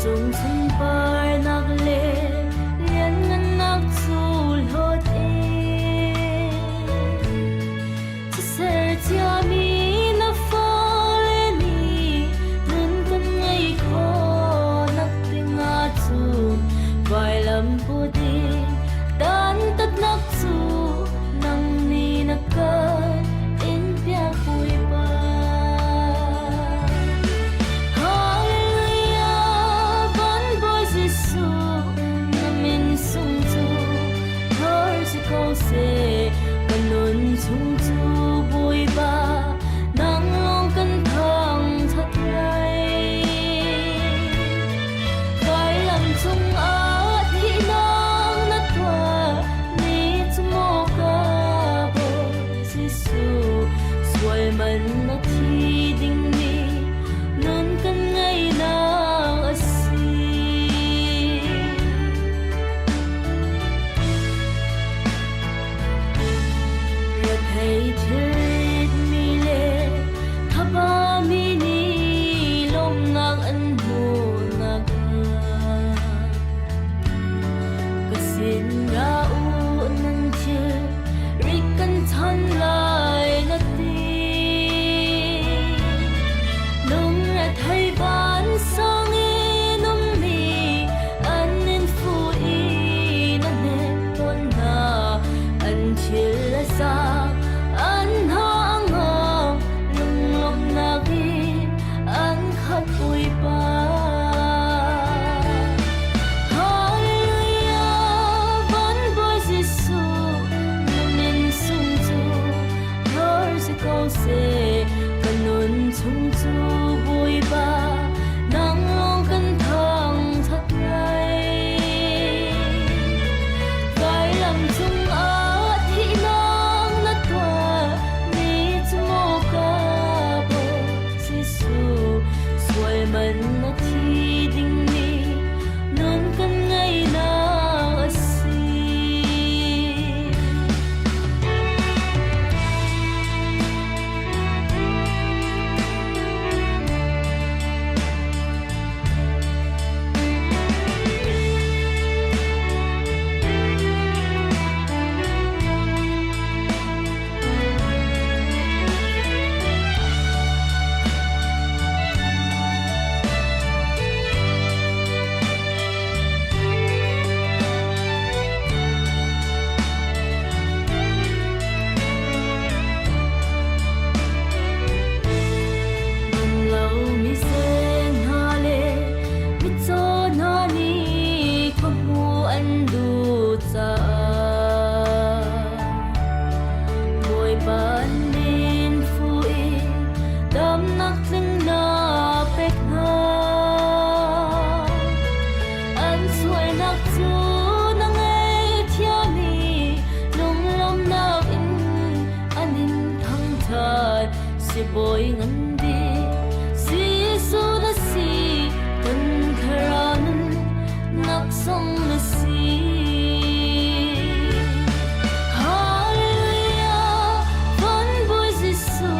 chung sun par nak le lian ngan nak chul hot e ser chia mi na fall ni nun kan ngai kho nak tinga chu vai lam pu di dan tat nak chu nang ni nak ka in pia pui ba hallelujah van boy jisu namin sung chu thor si ko se kanun chung chu bui ba nang long kan thang that lai vai lam chung a thi nang na twa ni chu mo ka bo jisu suai man na thi ding ni nun kan ngai na asi ya thei thit mi le thaba mi ni lom ngang an mu nak kasin ra u nan chi ri kan than lai na ti lom ra thai ban sang e nom mi an in fu i na ne ton na an chil la sa an hang hang lum lum na gi an khat ui pa hallelujah van boy jisu namin sung chu thor si ko se kanun chung chu bui ba nang long kan thang that lai vai lam chung a thi nang na twa ni chu mo ka bo jisu suai man na thi ding ni nun kan ngai na asi lâu mi sen ha le mi cho na ni ko mu an du cha boy ban din fu i dam nak tling na pek ha an suai nak chu na ngai thia mi lung lom nak in anin thang that si boy ngan di si su na si kan kharan nak song na si hallelujah van boy jisu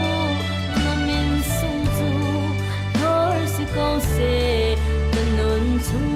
namin sung chu thor si ko se kanun chung